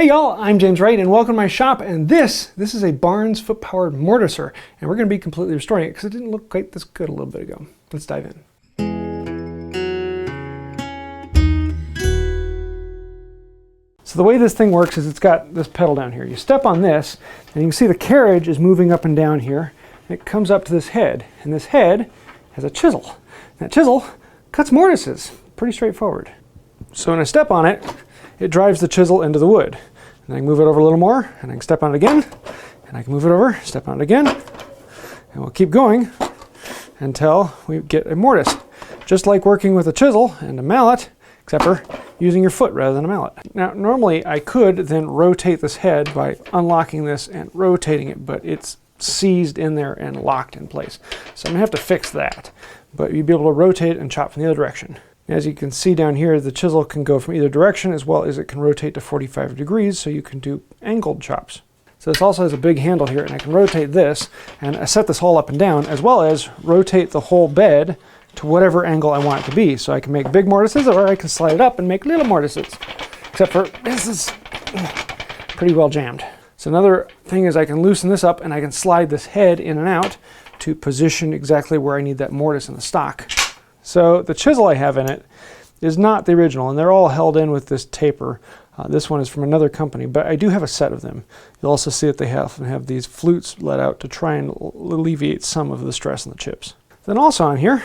Hey y'all, I'm James Wright and welcome to my shop, and this is a Barnes Foot Powered Mortiser, and we're going to be completely restoring it because it didn't look quite this good a little bit ago. Let's dive in. So the way this thing works is it's got this pedal down here. You step on this and you can see the carriage is moving up and down here. It comes up to this head, and this head has a chisel. That chisel cuts mortises. Pretty straightforward. So when I step on it, it drives the chisel into the wood. And I can move it over a little more, and I can step on it again, and I can move it over, step on it again, and we'll keep going until we get a mortise. Just like working with a chisel and a mallet, except for using your foot rather than a mallet. Now, normally I could then rotate this head by unlocking this and rotating it, but it's seized in there and locked in place. So I'm gonna have to fix that. But you'd be able to rotate and chop from the other direction. As you can see down here, the chisel can go from either direction, as well as it can rotate to 45 degrees, so you can do angled chops. So this also has a big handle here, and I can rotate this, and I set this hole up and down, as well as rotate the whole bed to whatever angle I want it to be. So I can make big mortises, or I can slide it up and make little mortises. Except for this is pretty well jammed. So another thing is I can loosen this up, and I can slide this head in and out to position exactly where I need that mortise in the stock. So the chisel I have in it is not the original, and they're all held in with this taper. This one is from another company, but I do have a set of them. You'll also see that they have these flutes let out to try and alleviate some of the stress on the chips. Then also on here,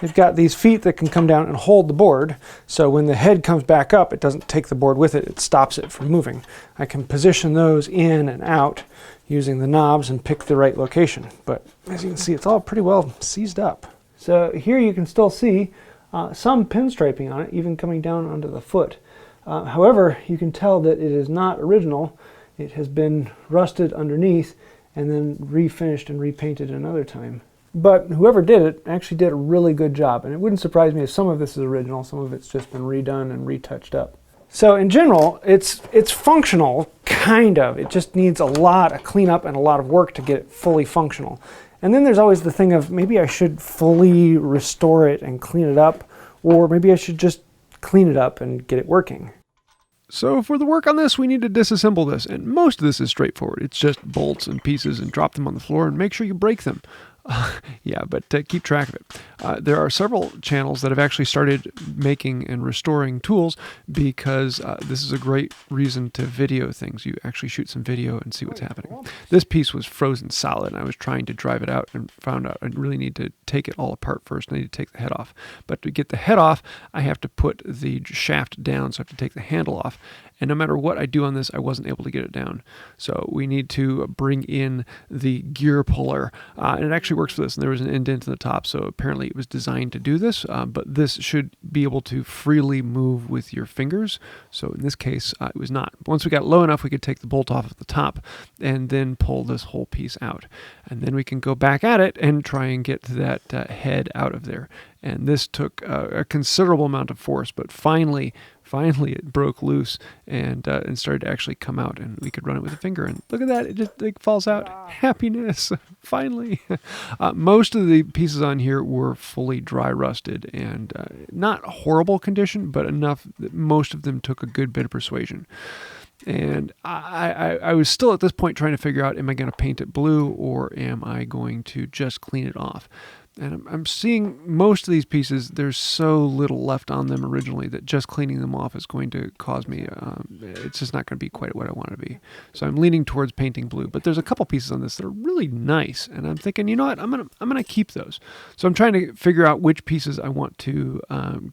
they've got these feet that can come down and hold the board, so when the head comes back up, it doesn't take the board with it, it stops it from moving. I can position those in and out using the knobs and pick the right location, but as you can see, it's all pretty well seized up. So here you can still see some pinstriping on it, even coming down onto the foot. However, you can tell that it is not original. It has been rusted underneath and then refinished and repainted another time. But whoever did it actually did a really good job, and it wouldn't surprise me if some of this is original, some of it's just been redone and retouched up. So in general, it's functional, kind of. It just needs a lot of cleanup and a lot of work to get it fully functional. And then there's always the thing of maybe I should fully restore it and clean it up, or maybe I should just clean it up and get it working. So for the work on this, we need to disassemble this, and most of this is straightforward. It's just bolts and pieces and drop them on the floor and make sure you break them. Yeah, but keep track of it. There are several channels that have actually started making and restoring tools because this is a great reason to video things. You actually shoot some video and see what's happening. This piece was frozen solid, and I was trying to drive it out and found out I really need to take it all apart first. I need to take the head off. But to get the head off, I have to put the shaft down, so I have to take the handle off. And no matter what I do on this, I wasn't able to get it down. So we need to bring in the gear puller. And it actually works for this. And there was an indent in the top, so apparently it was designed to do this. But this should be able to freely move with your fingers. So in this case, it was not. Once we got low enough, we could take the bolt off at the top and then pull this whole piece out. And then we can go back at it and try and get that head out of there. And this took a considerable amount of force, but finally it broke loose and started to actually come out, and we could run it with a finger. And look at that, it just falls out. Happiness, finally. Most of the pieces on here were fully dry rusted and not horrible condition, but enough that most of them took a good bit of persuasion. And I was still at this point trying to figure out, am I going to paint it blue or am I going to just clean it off? And I'm seeing most of these pieces, there's so little left on them originally that just cleaning them off is going to cause me, it's just not going to be quite what I want it to be. So I'm leaning towards painting blue, but there's a couple pieces on this that are really nice. And I'm thinking, you know what, I'm gonna keep those. So I'm trying to figure out which pieces I want to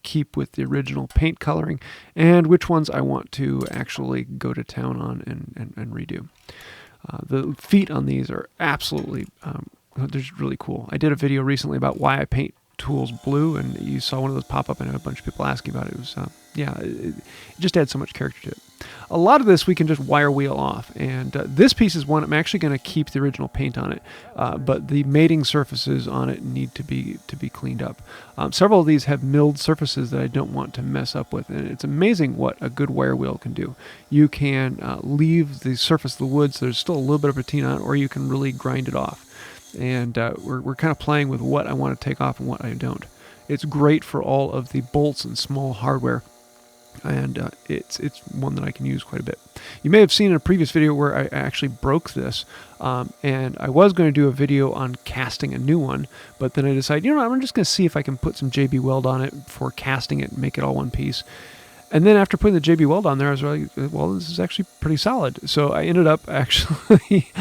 keep with the original paint coloring and which ones I want to actually go to town on and redo. The feet on these are absolutely they're just really cool. I did a video recently about why I paint tools blue, and you saw one of those pop up, and I had a bunch of people asking about it. It was, it just adds so much character to it. A lot of this we can just wire wheel off, and this piece is one I'm actually going to keep the original paint on it, but the mating surfaces on it need to be cleaned up. Several of these have milled surfaces that I don't want to mess up with, and it's amazing what a good wire wheel can do. You can leave the surface of the wood so there's still a little bit of patina on it, or you can really grind it off. And we're kind of playing with what I want to take off and what I don't. It's great for all of the bolts and small hardware. And it's one that I can use quite a bit. You may have seen in a previous video where I actually broke this, and I was going to do a video on casting a new one, but then I decided, you know what, I'm just going to see if I can put some JB Weld on it for casting it and make it all one piece. And then after putting the JB Weld on there, I was like, well, this is actually pretty solid. So I ended up actually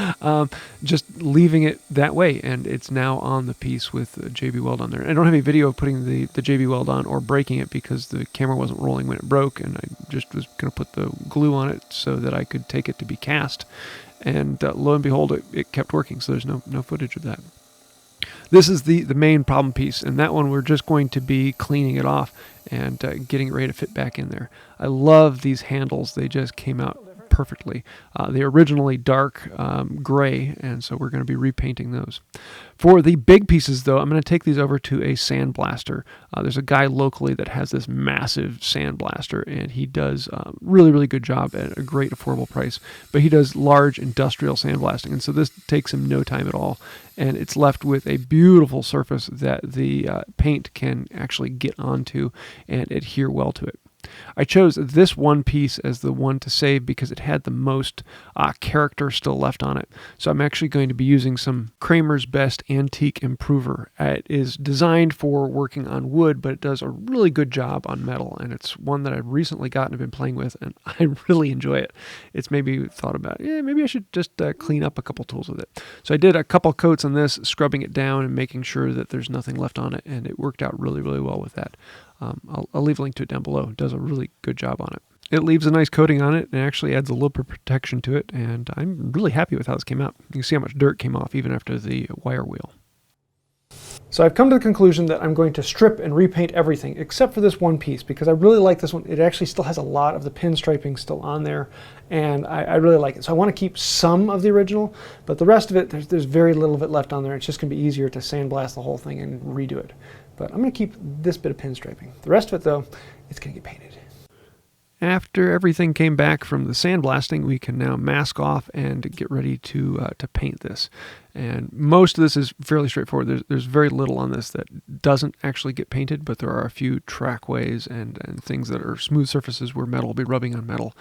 just leaving it that way, and it's now on the piece with the JB Weld on there. I don't have any video of putting the JB Weld on or breaking it because the camera wasn't rolling when it broke, and I just was going to put the glue on it so that I could take it to be cast. And lo and behold, it kept working, so there's no footage of that. This is the main problem piece, and that one we're just going to be cleaning it off and getting it ready to fit back in there. I love these handles. They just came out perfectly. They're originally dark gray, and so we're going to be repainting those. For the big pieces, though, I'm going to take these over to a sandblaster. There's a guy locally that has this massive sandblaster, and he does really, really good job at a great affordable price. But he does large industrial sandblasting, and so this takes him no time at all. And it's left with a beautiful surface that the paint can actually get onto and adhere well to it. I chose this one piece as the one to save because it had the most character still left on it. So I'm actually going to be using some Kramer's Best Antique Improver. It is designed for working on wood, but it does a really good job on metal. And it's one that I've recently gotten and been playing with, and I really enjoy it. It's maybe thought about, maybe I should just clean up a couple tools with it. So I did a couple coats on this, scrubbing it down and making sure that there's nothing left on it. And it worked out really, really well with that. I'll leave a link to it down below. It does a really good job on it. It leaves a nice coating on it and actually adds a little bit of protection to it, and I'm really happy with how this came out. You can see how much dirt came off even after the wire wheel. So I've come to the conclusion that I'm going to strip and repaint everything except for this one piece because I really like this one. It actually still has a lot of the pinstriping still on there, and I really like it. So I want to keep some of the original, but the rest of it, there's very little of it left on there. It's just going to be easier to sandblast the whole thing and redo it. But I'm going to keep this bit of pinstriping. The rest of it, though, it's going to get painted. After everything came back from the sandblasting, we can now mask off and get ready to paint this. And most of this is fairly straightforward. There's very little on this that doesn't actually get painted, but there are a few trackways and things that are smooth surfaces where metal will be rubbing on metal.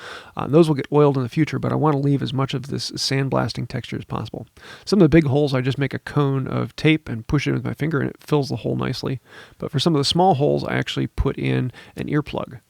Those will get oiled in the future, but I want to leave as much of this sandblasting texture as possible. Some of the big holes, I just make a cone of tape and push it in with my finger, and it fills the hole nicely. But for some of the small holes, I actually put in an earplug.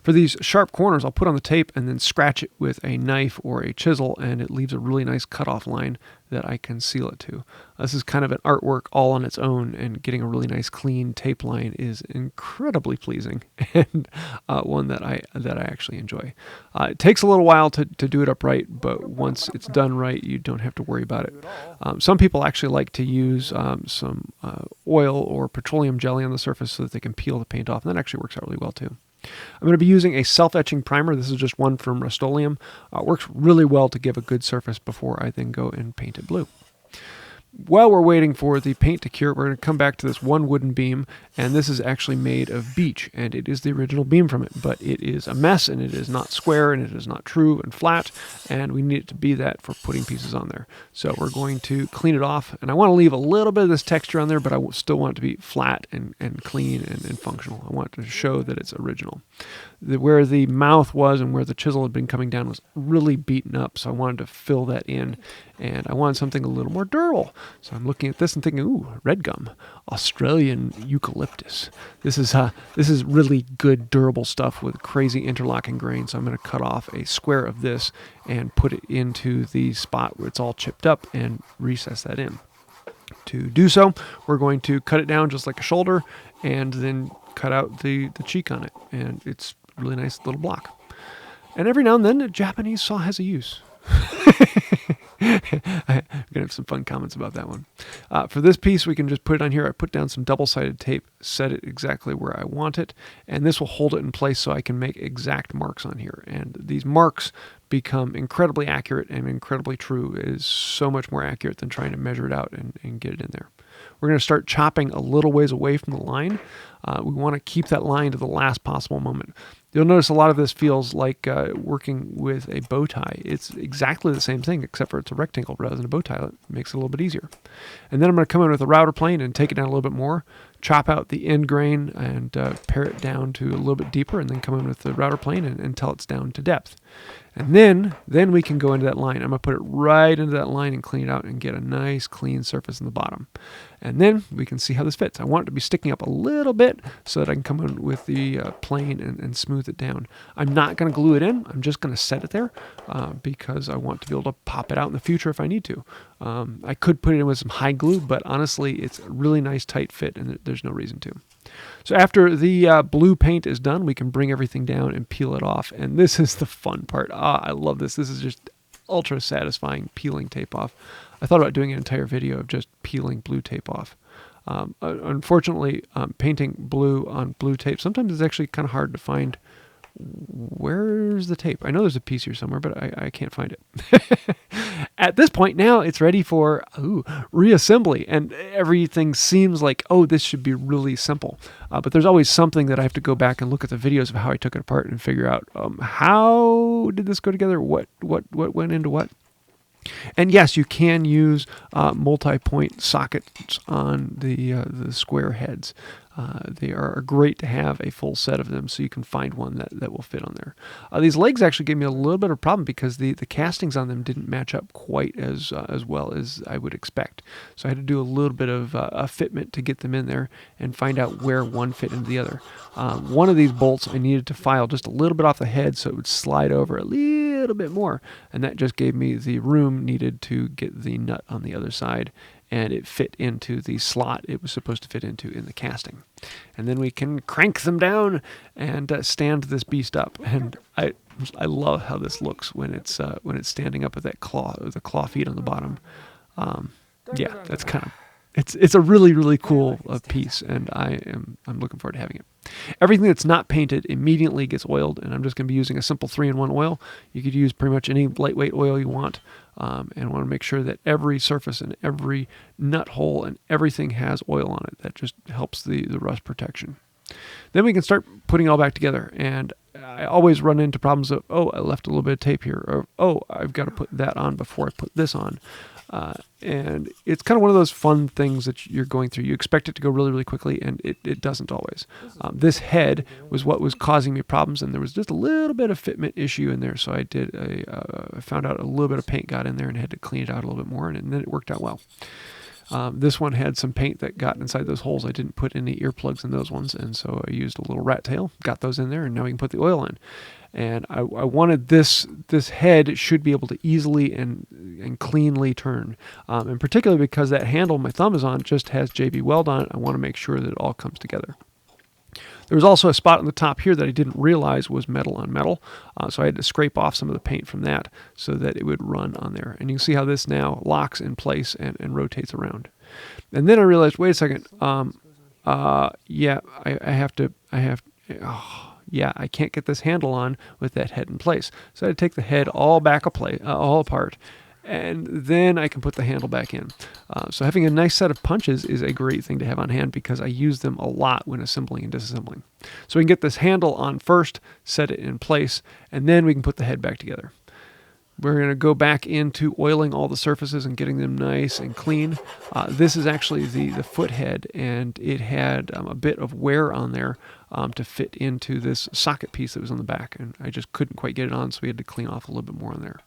For these sharp corners, I'll put on the tape and then scratch it with a knife or a chisel, and it leaves a really nice cutoff line that I can seal it to. This is kind of an artwork all on its own, and getting a really nice clean tape line is incredibly pleasing and one that I actually enjoy. It takes a little while to do it upright, but once it's done right, you don't have to worry about it. Some people actually like to use some oil or petroleum jelly on the surface so that they can peel the paint off, and that actually works out really well too. I'm going to be using a self-etching primer. This is just one from Rust-Oleum. It works really well to give a good surface before I then go and paint it blue. While we're waiting for the paint to cure, we're going to come back to this one wooden beam, and this is actually made of beech, and it is the original beam from it, but it is a mess, and it is not square, and it is not true and flat, and we need it to be that for putting pieces on there. So we're going to clean it off, and I want to leave a little bit of this texture on there, but I still want it to be flat and clean and functional. I want it to show that it's original. Where the mouth was and where the chisel had been coming down was really beaten up, so I wanted to fill that in, and I wanted something a little more durable. So I'm looking at this and thinking, ooh, red gum, Australian eucalyptus. This is really good durable stuff with crazy interlocking grain. So I'm going to cut off a square of this and put it into the spot where it's all chipped up and recess that in. To do so, we're going to cut it down just like a shoulder and then cut out the cheek on it. And it's a really nice little block. And every now and then, a Japanese saw has a use. I'm going to have some fun comments about that one. For this piece, we can just put it on here. I put down some double-sided tape, set it exactly where I want it, and this will hold it in place so I can make exact marks on here. And these marks become incredibly accurate and incredibly true. It is so much more accurate than trying to measure it out and get it in there. We're going to start chopping a little ways away from the line. We want to keep that line to the last possible moment. You'll notice a lot of this feels like working with a bow tie. It's exactly the same thing, except for it's a rectangle rather than a bow tie. It makes it a little bit easier. And then I'm going to come in with a router plane and take it down a little bit more, chop out the end grain and pare it down to a little bit deeper, and then come in with the router plane until it's down to depth. And then we can go into that line. I'm going to put it right into that line and clean it out and get a nice clean surface in the bottom. And then we can see how this fits. I want it to be sticking up a little bit so that I can come in with the plane and smooth it down. I'm not going to glue it in. I'm just going to set it there because I want to be able to pop it out in the future if I need to. I could put it in with some high glue, but honestly, it's a really nice tight fit and there's no reason to. So after the blue paint is done, we can bring everything down and peel it off. And this is the fun part. I love this. This is just ultra satisfying, peeling tape off. I thought about doing an entire video of just peeling blue tape off. Unfortunately, painting blue on blue tape, sometimes it's actually kind of hard to find. Where's the tape? I know there's a piece here somewhere, but I can't find it. At this point now, it's ready for reassembly, and everything seems like, oh, this should be really simple. But there's always something that I have to go back and look at the videos of how I took it apart and figure out how did this go together? What went into what? And yes, you can use multi-point sockets on the square heads. They are great to have a full set of them, so you can find one that will fit on there. These legs actually gave me a little bit of a problem because the castings on them didn't match up quite as well as I would expect. So I had to do a little bit of a fitment to get them in there and find out where one fit into the other. One of these bolts I needed to file just a little bit off the head so it would slide over a little bit more, and that just gave me the room needed to get the nut on the other side, and it fit into the slot it was supposed to fit into in the casting. And then we can crank them down and stand this beast up. And I love how this looks when it's standing up with the claw feet on the bottom. Yeah, that's kind of it's a really, really cool piece, and I'm looking forward to having it. Everything that's not painted immediately gets oiled, and I'm just going to be using a simple 3-in-1 oil. You could use pretty much any lightweight oil you want, and want to make sure that every surface and every nut hole and everything has oil on it. That just helps the rust protection. Then we can start putting it all back together, and I always run into problems of, oh, I left a little bit of tape here, or oh, I've got to put that on before I put this on. And it's kind of one of those fun things that you're going through. You expect it to go really, really quickly, and it doesn't always. This head was what was causing me problems, and there was just a little bit of fitment issue in there. So I found out a little bit of paint got in there and had to clean it out a little bit more, and then it worked out well. This one had some paint that got inside those holes. I didn't put any earplugs in those ones, and so I used a little rat tail, got those in there, and now we can put the oil in. And I wanted this head should be able to easily and cleanly turn. And particularly because that handle my thumb is on just has JB Weld on it, I want to make sure that it all comes together. There was also a spot on the top here that I didn't realize was metal on metal, so I had to scrape off some of the paint from that so that it would run on there. And you can see how this now locks in place and rotates around. And then I realized, wait a second, yeah, I can't get this handle on with that head in place. So I had to take the head all apart, and then I can put the handle back in. So having a nice set of punches is a great thing to have on hand because I use them a lot when assembling and disassembling. So we can get this handle on first, set it in place, and then we can put the head back together. We're going to go back into oiling all the surfaces and getting them nice and clean. This is actually the foot head, and it had a bit of wear on there to fit into this socket piece that was on the back, and I just couldn't quite get it on, so we had to clean off a little bit more on there.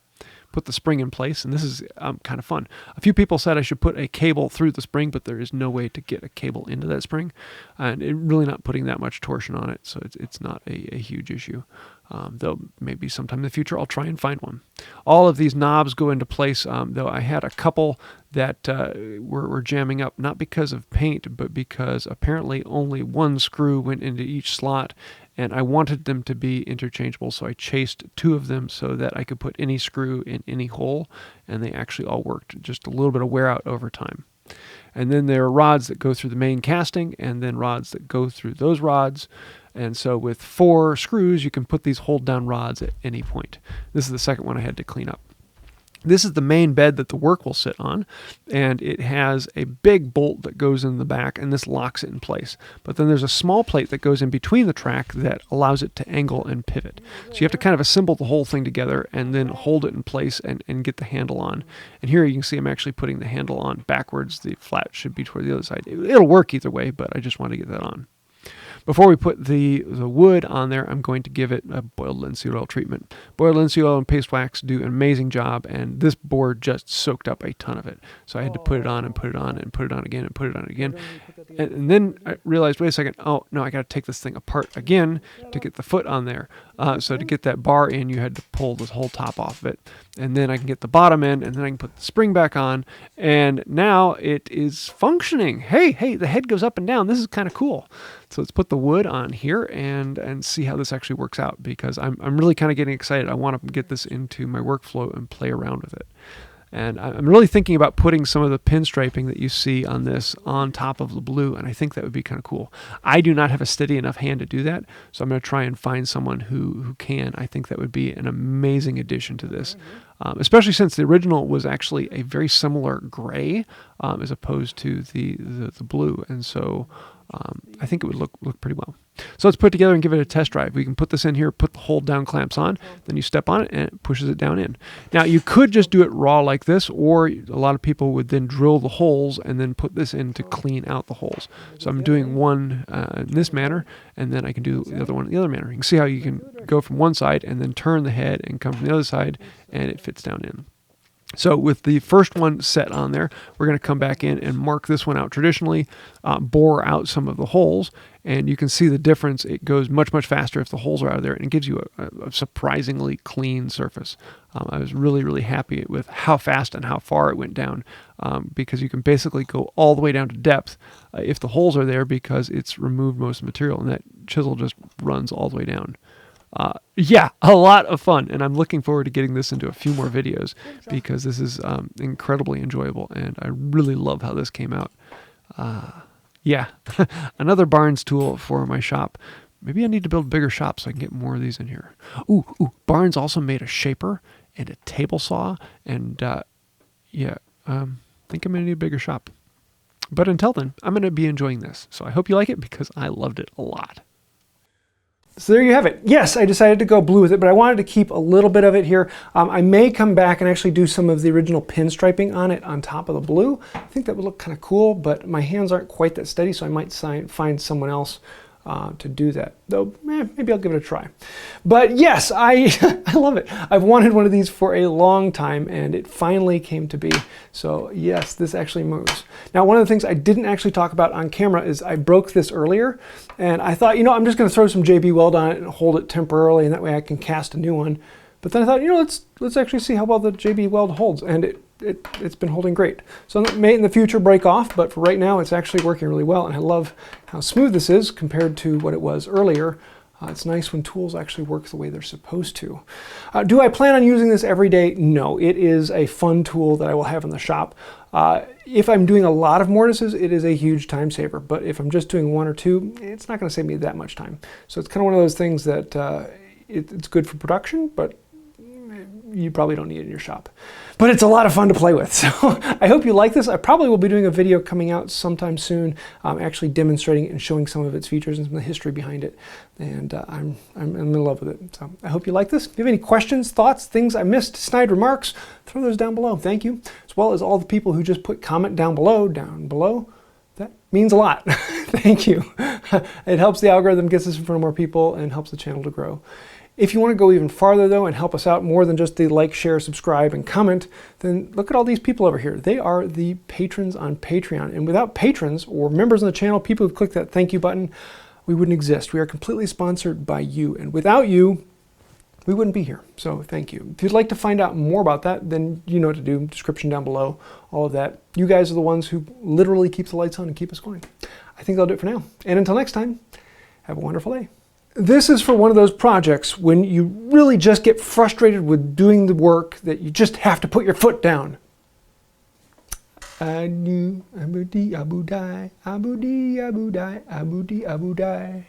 Put the spring in place, and this is kind of fun. A few people said I should put a cable through the spring, but there is no way to get a cable into that spring, and it really not putting that much torsion on it, so it's not a huge issue. Though maybe sometime in the future I'll try and find one. All of these knobs go into place, though I had a couple that were jamming up, not because of paint, but because apparently only one screw went into each slot, and I wanted them to be interchangeable, so I chased two of them so that I could put any screw in any hole, and they actually all worked. Just a little bit of wear out over time. And then there are rods that go through the main casting, and then rods that go through those rods. And so with 4 screws, you can put these hold-down rods at any point. This is the second one I had to clean up. This is the main bed that the work will sit on, and it has a big bolt that goes in the back, and this locks it in place. But then there's a small plate that goes in between the track that allows it to angle and pivot. So you have to kind of assemble the whole thing together and then hold it in place and get the handle on. And here you can see I'm actually putting the handle on backwards. The flat should be toward the other side. It'll work either way, but I just want to get that on. Before we put the wood on there, I'm going to give it a boiled linseed oil treatment. Boiled linseed oil and paste wax do an amazing job, and this board just soaked up a ton of it. So I had to put it on and put it on and put it on again and put it on again. And then I realized, wait a second, oh, no, I got to take this thing apart again to get the foot on there. So to get that bar in, you had to pull this whole top off of it. And then I can get the bottom in, and then I can put the spring back on. And now it is functioning. Hey, the head goes up and down. This is kind of cool. So let's put the wood on here and see how this actually works out, because I'm really kind of getting excited. I want to get this into my workflow and play around with it. And I'm really thinking about putting some of the pinstriping that you see on this on top of the blue, and I think that would be kind of cool. I do not have a steady enough hand to do that, so I'm going to try and find someone who can. I think that would be an amazing addition to this, especially since the original was actually a very similar gray as opposed to the blue, and so I think it would look pretty well. So let's put it together and give it a test drive. We can put this in here, put the hold down clamps on, then you step on it and it pushes it down in. Now you could just do it raw like this, or a lot of people would then drill the holes and then put this in to clean out the holes. So I'm doing one in this manner, and then I can do the other one in the other manner. You can see how you can go from one side and then turn the head and come from the other side, and it fits down in. So with the first one set on there, we're going to come back in and mark this one out traditionally, bore out some of the holes, and you can see the difference. It goes much, much faster if the holes are out of there, and it gives you a surprisingly clean surface. I was really, really happy with how fast and how far it went down, because you can basically go all the way down to depth if the holes are there, because it's removed most of the material, and that chisel just runs all the way down. Yeah, a lot of fun, and I'm looking forward to getting this into a few more videos, because this is incredibly enjoyable, and I really love how this came out. Yeah, another Barnes tool for my shop. Maybe I need to build a bigger shop so I can get more of these in here. Ooh, Barnes also made a shaper and a table saw, and yeah, I think I'm going to need a bigger shop. But until then, I'm going to be enjoying this, so I hope you like it, because I loved it a lot. So there you have it. Yes, I decided to go blue with it, but I wanted to keep a little bit of it here. I may come back and actually do some of the original pinstriping on it on top of the blue. I think that would look kind of cool, but my hands aren't quite that steady, so I might find someone else to do that. Though, maybe I'll give it a try. But yes, I love it. I've wanted one of these for a long time, and it finally came to be. So yes, this actually moves. Now, one of the things I didn't actually talk about on camera is I broke this earlier, and I thought, I'm just going to throw some JB Weld on it and hold it temporarily, and that way I can cast a new one. But then I thought, let's actually see how well the JB Weld holds, and it's been holding great. So it may in the future break off, but for right now it's actually working really well, and I love how smooth this is compared to what it was earlier. It's nice when tools actually work the way they're supposed to. Do I plan on using this every day? No, it is a fun tool that I will have in the shop. If I'm doing a lot of mortises, it is a huge time saver, but if I'm just doing one or two, it's not going to save me that much time. So it's kind of one of those things that it's good for production, but you probably don't need it in your shop. But it's a lot of fun to play with, so I hope you like this. I probably will be doing a video coming out sometime soon, actually demonstrating it and showing some of its features and some of the history behind it. And I'm in love with it. So I hope you like this. If you have any questions, thoughts, things I missed, snide remarks, throw those down below. Thank you. As well as all the people who just put comment down below. That means a lot. Thank you. It helps the algorithm, gets us in front of more people, and helps the channel to grow. If you want to go even farther though and help us out more than just the like, share, subscribe, and comment, then look at all these people over here. They are the patrons on Patreon. And without patrons or members on the channel, people who click that thank you button, we wouldn't exist. We are completely sponsored by you. And without you, we wouldn't be here. So thank you. If you'd like to find out more about that, then you know what to do. Description down below, all of that. You guys are the ones who literally keep the lights on and keep us going. I think that'll do it for now. And until next time, have a wonderful day. This is for one of those projects when you really just get frustrated with doing the work that you just have to put your foot down. Abu di abu die, abu di abu die, abu di abu die.